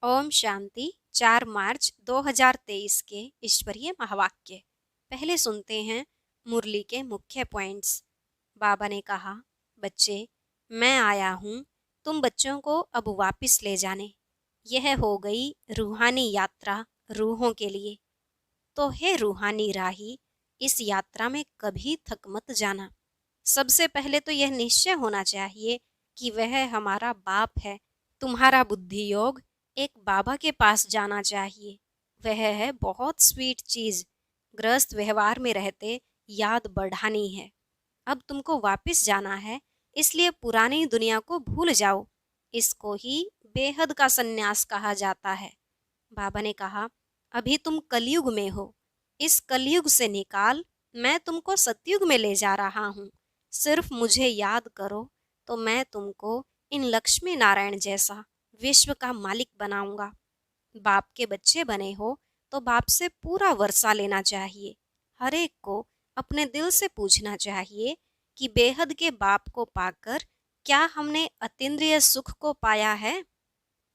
ओम शांति। 4 मार्च 2023 के ईश्वरीय महावाक्य। पहले सुनते हैं मुरली के मुख्य पॉइंट्स। बाबा ने कहा, बच्चे, मैं आया हूँ तुम बच्चों को अब वापस ले जाने। यह हो गई रूहानी यात्रा रूहों के लिए। तो हे रूहानी राही, इस यात्रा में कभी थक मत जाना। सबसे पहले तो यह निश्चय होना चाहिए कि वह हमारा बाप है। तुम्हारा बुद्धि योग एक बाबा के पास जाना चाहिए। वह है बहुत स्वीट चीज। गृहस्थ व्यवहार में रहते याद बढ़ानी है। अब तुमको वापस जाना है, इसलिए पुरानी दुनिया को भूल जाओ। इसको ही बेहद का सन्यास कहा जाता है। बाबा ने कहा, अभी तुम कलयुग में हो, इस कलयुग से निकाल, मैं तुमको सतयुग में ले जा रहा हूँ। सिर्फ मुझे याद करो तो मैं तुमको इन लक्ष्मी नारायण जैसा विश्व का मालिक बनाऊंगा। बाप के बच्चे बने हो तो बाप से पूरा वर्षा लेना चाहिए। हर एक को अपने दिल से पूछना चाहिए कि बेहद के बाप को पाकर क्या हमने अतीन्द्रिय सुख को पाया है।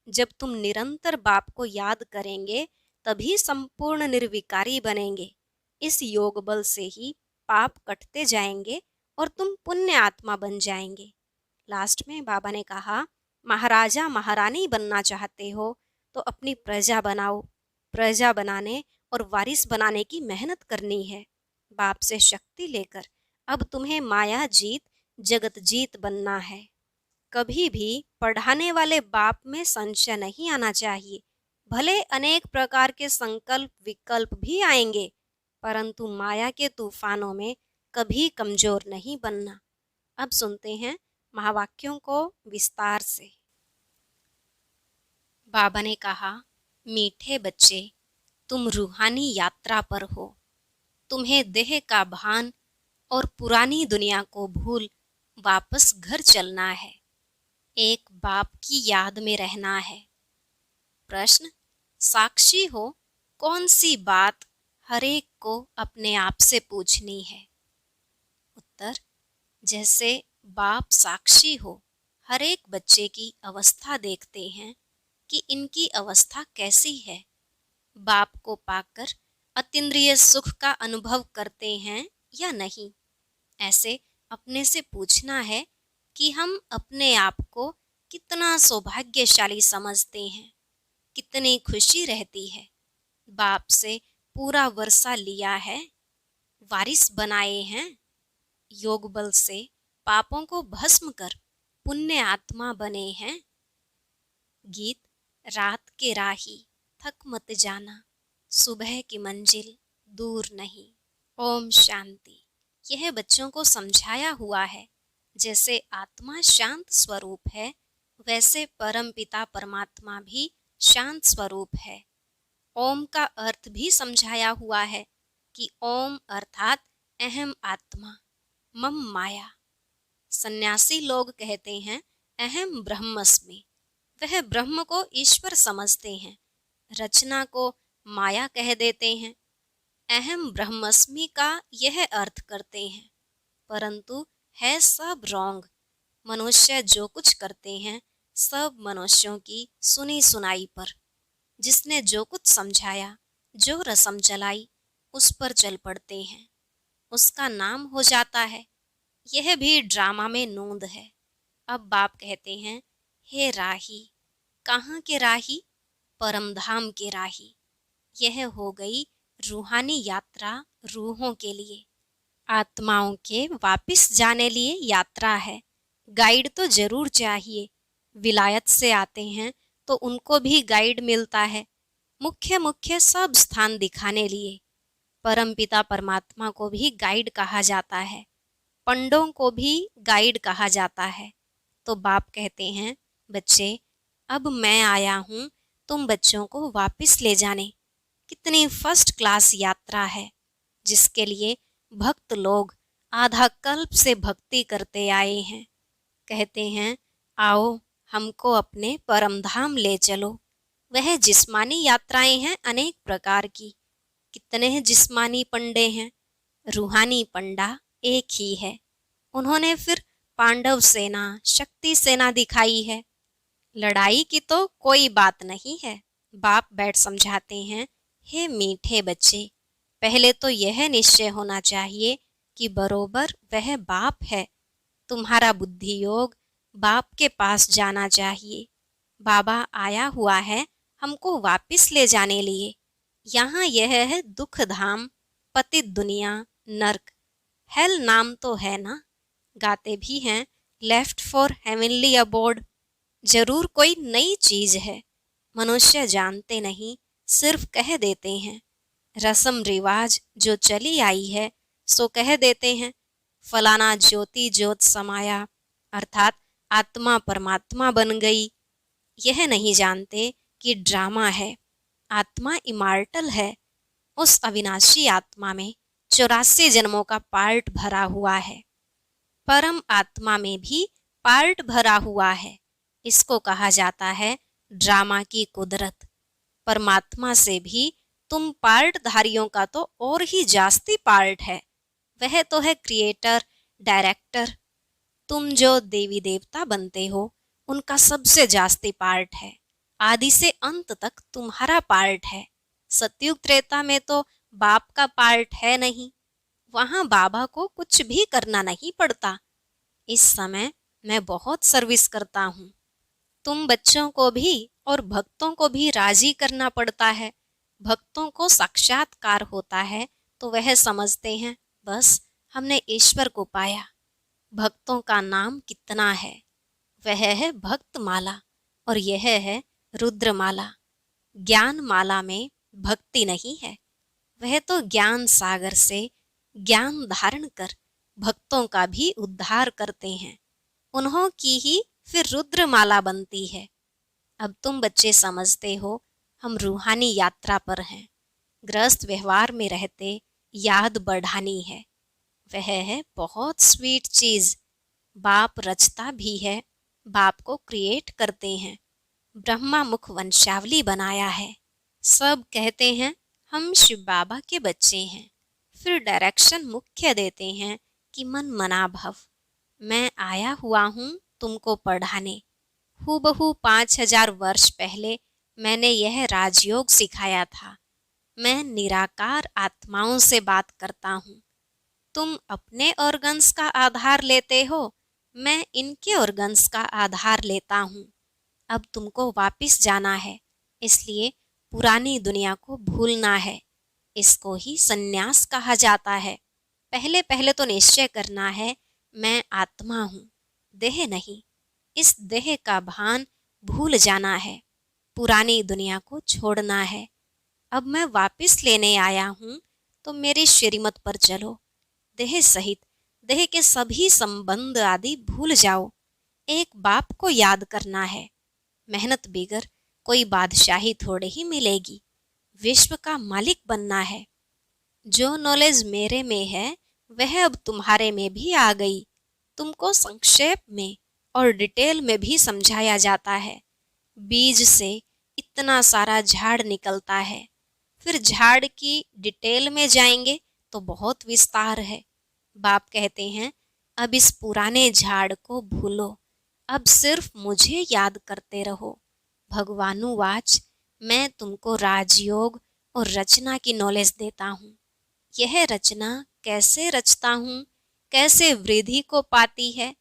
जब तुम निरंतर बाप को याद करेंगे तभी संपूर्ण निर्विकारी बनेंगे। इस योग बल से ही पाप कटते जाएंगे और तुम पुण्य आत्मा बन जाएंगे। लास्ट में बाबा ने कहा, महाराजा महारानी बनना चाहते हो तो अपनी प्रजा बनाओ। प्रजा बनाने और वारिस बनाने की मेहनत करनी है। बाप से शक्ति लेकर अब तुम्हें माया जीत जगत जीत बनना है। कभी भी पढ़ाने वाले बाप में संशय नहीं आना चाहिए। भले अनेक प्रकार के संकल्प विकल्प भी आएंगे, परंतु माया के तूफानों में कभी कमजोर नहीं बनना। अब सुनते हैं महावाक्यों को विस्तार से। बाबा ने कहा, मीठे बच्चे, तुम रूहानी यात्रा पर हो। तुम्हें देह का भान और पुरानी दुनिया को भूल वापस घर चलना है। एक बाप की याद में रहना है। प्रश्न, साक्षी हो कौन सी बात हर एक को अपने आप से पूछनी है। उत्तर, जैसे बाप साक्षी हो, हर एक बच्चे की अवस्था देखते हैं कि इनकी अवस्था कैसी है। बाप को पाकर अतीन्द्रिय सुख का अनुभव करते हैं या नहीं। ऐसे अपने से पूछना है कि हम अपने आप को कितना सौभाग्यशाली समझते हैं, कितनी खुशी रहती है। बाप से पूरा वर्षा लिया है, वारिस बनाए हैं। योग बल से पापों को भस्म कर पुण्य आत्मा बने हैं। गीत, रात के राही थक मत जाना, सुबह की मंजिल दूर नहीं। ओम शांति। यह बच्चों को समझाया हुआ है। जैसे आत्मा शांत स्वरूप है, वैसे परम पिता परमात्मा भी शांत स्वरूप है। ओम का अर्थ भी समझाया हुआ है कि ओम अर्थात अहम आत्मा, मम माया। सन्यासी लोग कहते हैं अहम ब्रह्मस्मि। वह ब्रह्म को ईश्वर समझते हैं, रचना को माया कह देते हैं। अहम ब्रह्मस्मि का यह अर्थ करते हैं, परंतु है सब रॉन्ग। मनुष्य जो कुछ करते हैं सब मनुष्यों की सुनी सुनाई पर। जिसने जो कुछ समझाया, जो रस्म चलाई, उस पर चल पड़ते हैं। उसका नाम हो जाता है। यह भी ड्रामा में नूंद है। अब बाप कहते हैं, हे राही, कहाँ के राही? परमधाम के राही। यह हो गई रूहानी यात्रा रूहों के लिए। आत्माओं के वापस जाने लिए यात्रा है। गाइड तो जरूर चाहिए। विलायत से आते हैं तो उनको भी गाइड मिलता है, मुख्य मुख्य सब स्थान दिखाने लिए। परमपिता परमात्मा को भी गाइड कहा जाता है, पंडों को भी गाइड कहा जाता है। तो बाप कहते हैं, बच्चे, अब मैं आया हूँ तुम बच्चों को वापस ले जाने। कितनी फर्स्ट क्लास यात्रा है, जिसके लिए भक्त लोग आधा कल्प से भक्ति करते आए हैं। कहते हैं, आओ हमको अपने परमधाम ले चलो। वह जिस्मानी यात्राएं हैं अनेक प्रकार की। कितने जिस्मानी पंडे हैं, रूहानी पंडा एक ही है। उन्होंने फिर पांडव सेना, शक्ति सेना दिखाई है। लड़ाई की तो कोई बात नहीं है। बाप बैठ समझाते हैं, हे मीठे बच्चे, पहले तो यह निश्चय होना चाहिए कि बरोबर वह बाप है। तुम्हारा बुद्धि योग बाप के पास जाना चाहिए। बाबा आया हुआ है हमको वापिस ले जाने लिए। यहाँ यह है दुख धाम, पतित दुनिया, नर्क। हेल नाम तो है ना, गाते भी हैं, लेफ्ट फॉर हेवनली अबोर्ड। जरूर कोई नई चीज है, मनुष्य जानते नहीं, सिर्फ कह देते हैं। रस्म रिवाज जो चली आई है सो कह देते हैं, फलाना ज्योति ज्योत समाया, अर्थात आत्मा परमात्मा बन गई। यह नहीं जानते कि ड्रामा है। आत्मा इमार्टल है। उस अविनाशी आत्मा में 84 जन्मों का पार्ट भरा हुआ है। परम आत्मा में भी पार्ट भरा हुआ है। इसको कहा जाता है ड्रामा की कुदरत। परमात्मा से भी तुम पार्टधारियों का तो और ही जास्ती पार्ट है। वह तो है क्रिएटर, डायरेक्टर। तुम जो देवी देवता बनते हो उनका सबसे जास्ती पार्ट है। आदि से अंत तक तुम्हारा पार्ट है। सतयुग त्रेता में तो बाप का पार्ट है नहीं। वहां बाबा को कुछ भी करना नहीं पड़ता। इस समय मैं बहुत सर्विस करता हूँ। तुम बच्चों को भी और भक्तों को भी राजी करना पड़ता है। भक्तों को साक्षात्कार होता है तो वह समझते हैं बस हमने ईश्वर को पाया। भक्तों का नाम कितना है, वह है भक्त माला और यह है रुद्र माला। ज्ञान माला में भक्ति नहीं है। वह तो ज्ञान सागर से ज्ञान धारण कर भक्तों का भी उद्धार करते हैं। उन्हों की ही फिर रुद्र माला बनती है। अब तुम बच्चे समझते हो हम रूहानी यात्रा पर हैं। गृहस्थ व्यवहार में रहते याद बढ़ानी है। वह है बहुत स्वीट चीज। बाप रचता भी है, बाप को क्रिएट करते हैं। ब्रह्मा मुख वंशावली बनाया है। सब कहते हैं हम शिव बाबा के बच्चे हैं। फिर डायरेक्शन मुख्य देते हैं कि मन मना भव। मैं आया हुआ हूँ तुमको पढ़ाने। हूबहू 5000 वर्ष पहले मैंने यह राजयोग सिखाया था। मैं निराकार आत्माओं से बात करता हूँ। तुम अपने ऑर्गन्स का आधार लेते हो, मैं इनके ऑर्गन्स का आधार लेता हूँ। अब तुमको वापिस जाना है, इसलिए पुरानी दुनिया को भूलना है। इसको ही सन्यास कहा जाता है। पहले पहले तो निश्चय करना है मैं आत्मा हूँ, देह नहीं। इस देह का भान भूल जाना है। पुरानी दुनिया को छोड़ना है। अब मैं वापिस लेने आया हूँ तो मेरी श्रीमत पर चलो। देह सहित देह के सभी संबंध आदि भूल जाओ। एक बाप को याद करना है। मेहनत बिगर कोई बादशाही थोड़े ही मिलेगी। विश्व का मालिक बनना है। जो नॉलेज मेरे में है वह अब तुम्हारे में भी आ गई। तुमको संक्षेप में और डिटेल में भी समझाया जाता है। बीज से इतना सारा झाड़ निकलता है। फिर झाड़ की डिटेल में जाएंगे तो बहुत विस्तार है। बाप कहते हैं अब इस पुराने झाड़ को भूलो, अब सिर्फ मुझे याद करते रहो। भगवानुवाच, मैं तुमको राजयोग और रचना की नॉलेज देता हूँ। यह रचना कैसे रचता हूँ, कैसे वृद्धि को पाती है,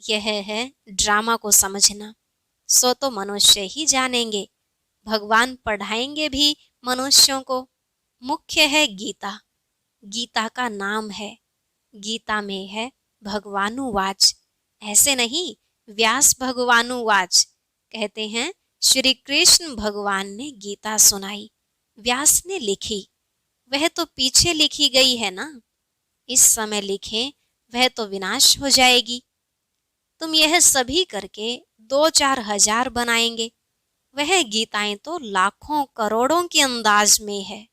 यह है ड्रामा को समझना। सो तो मनुष्य ही जानेंगे। भगवान पढ़ाएंगे भी मनुष्यों को। मुख्य है गीता। गीता का नाम है। गीता में है भगवानुवाच। ऐसे नहीं व्यास भगवानुवाच। कहते हैं श्री कृष्ण भगवान ने गीता सुनाई, व्यास ने लिखी। वह तो पीछे लिखी गई है ना। इस समय लिखें वह तो विनाश हो जाएगी। तुम यह सभी करके 2-4 हजार बनाएंगे। वह गीताएं तो लाखों करोड़ों के अंदाज में है।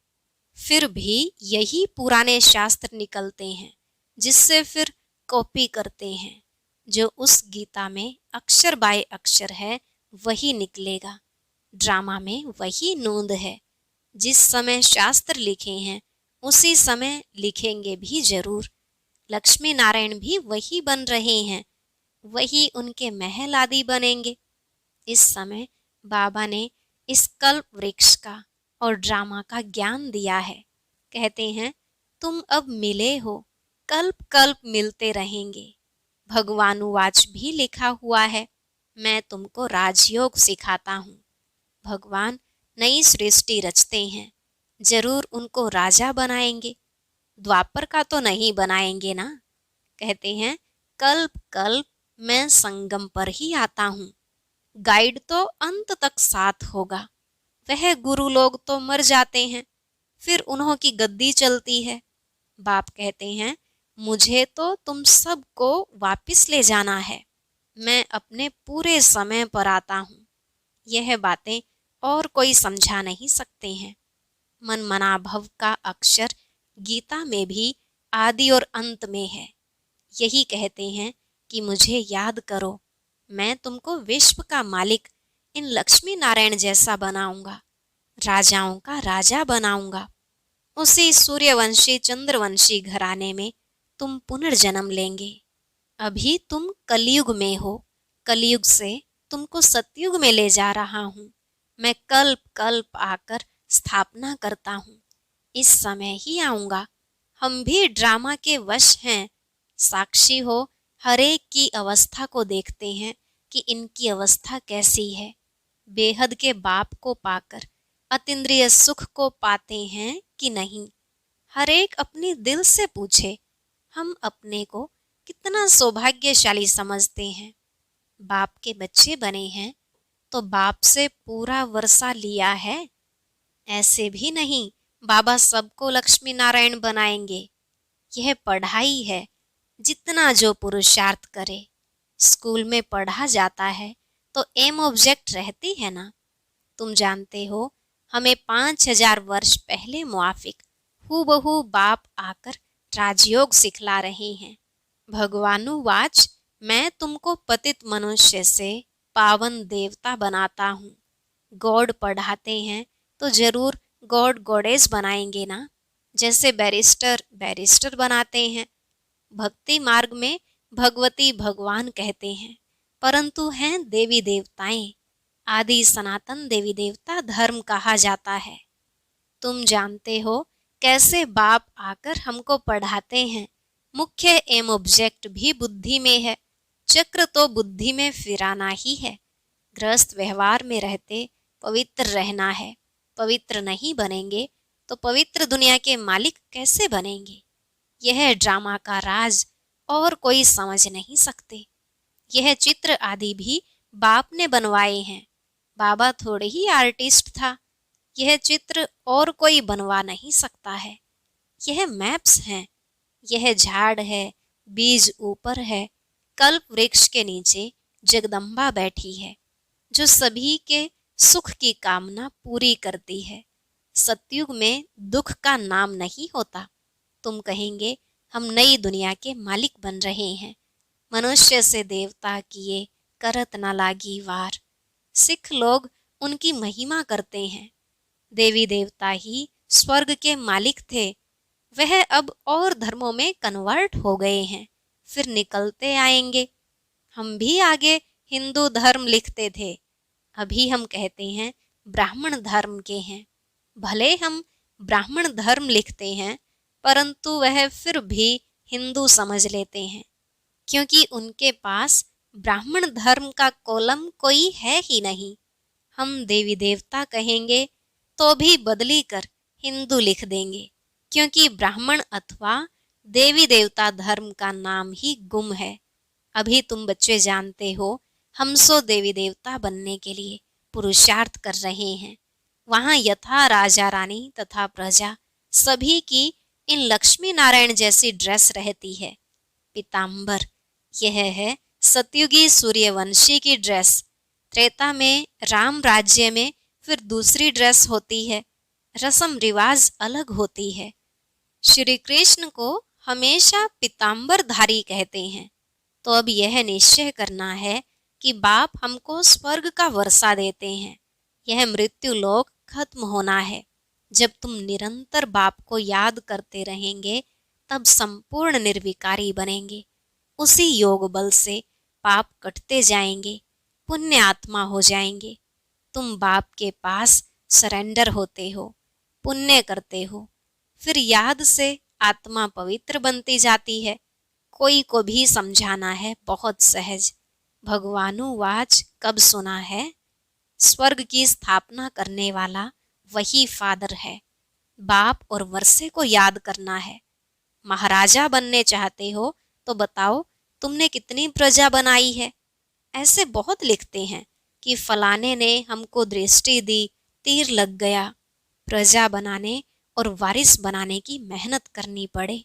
फिर भी यही पुराने शास्त्र निकलते हैं जिससे फिर कॉपी करते हैं। जो उस गीता में अक्षर बाय अक्षर है वही निकलेगा। ड्रामा में वही नोंद है। जिस समय शास्त्र लिखे हैं उसी समय लिखेंगे भी जरूर। लक्ष्मी नारायण भी वही बन रहे हैं, वही उनके महल आदि बनेंगे। इस समय बाबा ने इस कल्प वृक्ष का और ड्रामा का ज्ञान दिया है। कहते हैं, तुम अब मिले हो, कल्प कल्प मिलते रहेंगे। भगवानुवाच भी लिखा हुआ है, मैं तुमको राजयोग सिखाता हूँ। भगवान नई सृष्टि रचते हैं, जरूर उनको राजा बनाएंगे, द्वापर का तो नहीं बनाएंगे ना। कहते हैं, कल्प कल्प मैं संगम पर ही आता हूँ, गाइड तो अंत तक साथ होगा। वह गुरु लोग तो मर जाते हैं, फिर उन्हों की गद्दी चलती है। बाप कहते हैं, मुझे तो तुम सबको वापिस ले जाना है, मैं अपने पूरे समय पर आता हूँ। यह बातें और कोई समझा नहीं सकते हैं। मन मना भव का अक्षर गीता में भी आदि और अंत में है। यही कहते हैं कि मुझे याद करो, मैं तुमको विश्व का मालिक इन लक्ष्मी नारायण जैसा बनाऊंगा, राजाओं का राजा बनाऊंगा। उसी सूर्यवंशी चंद्रवंशी घराने में तुम पुनर्जन्म लेंगे। अभी तुम कलयुग में हो, कलयुग से तुमको सतयुग में ले जा रहा हूँ। मैं कल्प कल्प आकर स्थापना करता हूँ, इस समय ही आऊंगा। हम भी ड्रामा के वश हैं, साक्षी हो, हरेक की अवस्था को देखते हैं कि इनकी अवस्था कैसी है। बेहद के बाप को पाकर अतीन्द्रिय सुख को पाते हैं कि नहीं। हरेक अपने दिल से पूछे, हम अपने को कितना सौभाग्यशाली समझते हैं। बाप के बच्चे बने हैं तो बाप से पूरा वर्षा लिया है। ऐसे भी नहीं बाबा सबको लक्ष्मी नारायण बनाएंगे। यह पढ़ाई है, जितना जो पुरुषार्थ करे। स्कूल में पढ़ा जाता है तो एम ऑब्जेक्ट रहती है ना। तुम जानते हो, हमें 5000 वर्ष पहले मुआफिक हूबहू बाप आकर राजयोग सिखला रहे हैं। भगवानुवाच, मैं तुमको पतित मनुष्य से पावन देवता बनाता हूँ। गॉड पढ़ाते हैं तो जरूर गॉड गॉडेस बनाएंगे ना। जैसे बैरिस्टर बैरिस्टर बनाते हैं। भक्ति मार्ग में भगवती भगवान कहते हैं, परंतु हैं देवी देवताएं। आदि सनातन देवी देवता धर्म कहा जाता है। तुम जानते हो कैसे बाप आकर हमको पढ़ाते हैं। मुख्य एम ऑब्जेक्ट भी बुद्धि में है, चक्र तो बुद्धि में फिराना ही है। गृहस्थ व्यवहार में रहते पवित्र रहना है। पवित्र नहीं बनेंगे तो पवित्र दुनिया के मालिक कैसे बनेंगे। यह ड्रामा का राज और कोई समझ नहीं सकते। यह चित्र आदि भी बाप ने बनवाए हैं। बाबा थोड़े ही आर्टिस्ट था। यह चित्र और कोई बनवा नहीं सकता है। यह मैप्स हैं। यह झाड़ है, बीज ऊपर है। कल्प वृक्ष के नीचे जगदम्बा बैठी है, जो सभी के सुख की कामना पूरी करती है। सतयुग में दुख का नाम नहीं होता। तुम कहेंगे, हम नई दुनिया के मालिक बन रहे हैं। मनुष्य से देवता किए करत न लागी वार। सिख लोग उनकी महिमा करते हैं। देवी देवता ही स्वर्ग के मालिक थे। वह अब और धर्मों में कन्वर्ट हो गए हैं, फिर निकलते आएंगे। हम भी आगे हिंदू धर्म लिखते थे, अभी हम कहते हैं ब्राह्मण धर्म के हैं। भले हम ब्राह्मण धर्म लिखते हैं, परंतु वह फिर भी हिंदू समझ लेते हैं, क्योंकि उनके पास ब्राह्मण धर्म का कॉलम कोई है ही नहीं। हम देवी देवता कहेंगे तो भी बदली कर हिंदू लिख देंगे, क्योंकि ब्राह्मण अथवा देवी देवता धर्म का नाम ही गुम है। अभी तुम बच्चे जानते हो, हम सो देवी देवता बनने के लिए पुरुषार्थ कर रहे हैं। वहाँ यथा राजा रानी तथा प्रजा सभी की इन लक्ष्मी नारायण जैसी ड्रेस रहती है। पीताम्बर, यह है सतयुगी सूर्यवंशी की ड्रेस। त्रेता में राम राज्य में फिर दूसरी ड्रेस होती है। रस्म रिवाज अलग होती है। श्री कृष्ण को हमेशा पीताम्बरधारी कहते हैं। तो अब यह निश्चय करना है कि बाप हमको स्वर्ग का वर्षा देते हैं। यह मृत्यु लोक खत्म होना है। जब तुम निरंतर बाप को याद करते रहेंगे, तब संपूर्ण निर्विकारी बनेंगे। उसी योग बल से पाप कटते जाएंगे। पुण्य आत्मा हो जाएंगे। तुम बाप के पास सरेंडर होते हो, पुण्य करते हो, फिर याद से आत्मा पवित्र बनती जाती है। कोई को भी समझाना है बहुत सहज। भगवानुवाच कब सुना है? स्वर्ग की स्थापना करने वाला वही फादर है। बाप और वर्षे को याद करना है। महाराजा बनने चाहते हो तो बताओ तुमने कितनी प्रजा बनाई है। ऐसे बहुत लिखते हैं कि फलाने ने हमको दृष्टि दी, तीर लग गया। प्रजा बनाने और वारिस बनाने की मेहनत करनी पड़े।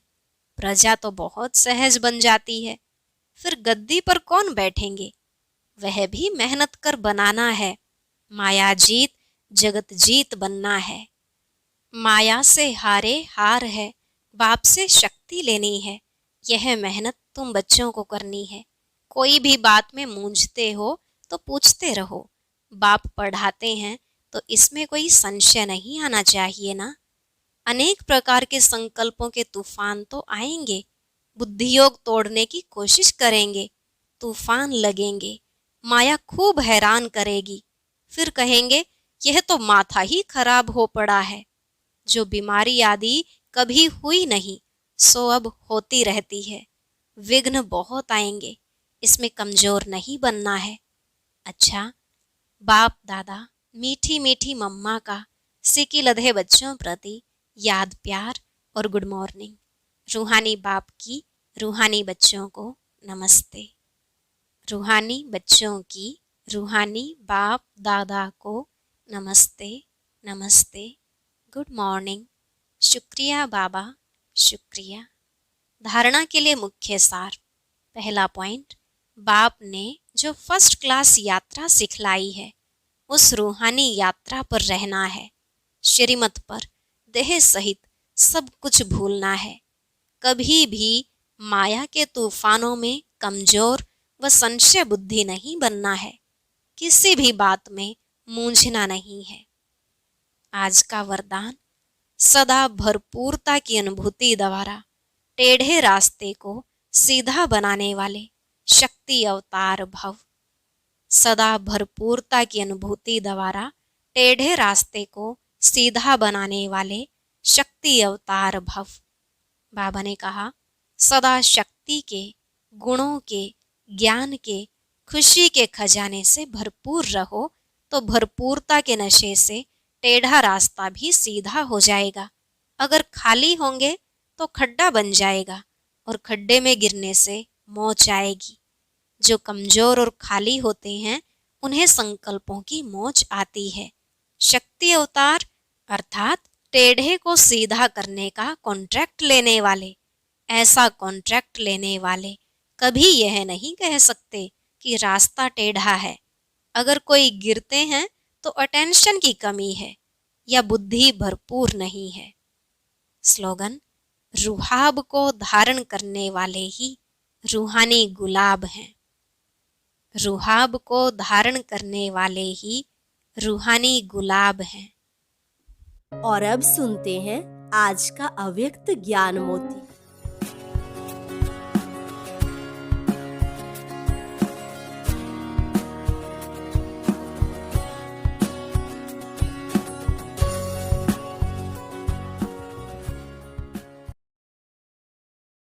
प्रजा तो बहुत सहज बन जाती है, फिर गद्दी पर कौन बैठेंगे? वह भी मेहनत कर बनाना है। माया जीत जगत जीत बनना है। माया से हारे हार है, बाप से शक्ति लेनी है। यह मेहनत तुम बच्चों को करनी है। कोई भी बात में मूंझते हो तो पूछते रहो। बाप पढ़ाते हैं तो इसमें कोई संशय नहीं आना चाहिए ना। अनेक प्रकार के संकल्पों के तूफान तो आएंगे। बुद्धियोग तोड़ने की कोशिश करेंगे, तूफान लगेंगे, माया खूब हैरान करेगी। फिर कहेंगे यह तो माथा ही खराब हो पड़ा है। जो बीमारी आदि कभी हुई नहीं सो अब होती रहती है। विघ्न बहुत आएंगे, इसमें कमजोर नहीं बनना है। अच्छा, बाप दादा मीठी मीठी मम्मा का सिकी लधे बच्चों प्रति याद प्यार और गुड मॉर्निंग। रूहानी बाप की रूहानी बच्चों को नमस्ते। रूहानी बच्चों की रूहानी बाप दादा को नमस्ते नमस्ते, गुड मॉर्निंग। शुक्रिया बाबा, शुक्रिया। धारणा के लिए मुख्य सार। पहला पॉइंट, बाप ने जो फर्स्ट क्लास यात्रा सिखलाई है उस रूहानी यात्रा पर रहना है। श्रीमत पर देह सहित सब कुछ भूलना है। कभी भी माया के तूफानों में कमजोर व संशय बुद्धि नहीं बनना है। किसी भी बात में मूंझना नहीं है। आज का वरदान, सदा भरपूरता की अनुभूति द्वारा टेढ़े रास्ते को सीधा बनाने वाले शक्ति अवतार भव। सदा भरपूरता की अनुभूति द्वारा टेढ़े रास्ते को सीधा बनाने वाले शक्ति अवतार भव। बाबा ने कहा, सदा शक्ति के, गुणों के, ज्ञान के, खुशी के खजाने से भरपूर रहो तो भरपूरता के नशे से टेढ़ा रास्ता भी सीधा हो जाएगा। अगर खाली होंगे तो खड्डा बन जाएगा और खड्डे में गिरने से मौत आएगी। जो कमजोर और खाली होते हैं उन्हें संकल्पों की मौज आती है। शक्ति अवतार अर्थात टेढ़े को सीधा करने का कॉन्ट्रैक्ट लेने वाले। ऐसा कॉन्ट्रैक्ट लेने वाले कभी यह नहीं कह सकते कि रास्ता टेढ़ा है। अगर कोई गिरते हैं तो अटेंशन की कमी है या बुद्धि भरपूर नहीं है। स्लोगन, रुहाब को धारण करने वाले ही रूहानी गुलाब हैं। रुहाब को धारण करने वाले ही रूहानी गुलाब हैं। और अब सुनते हैं आज का अव्यक्त ज्ञान मोती।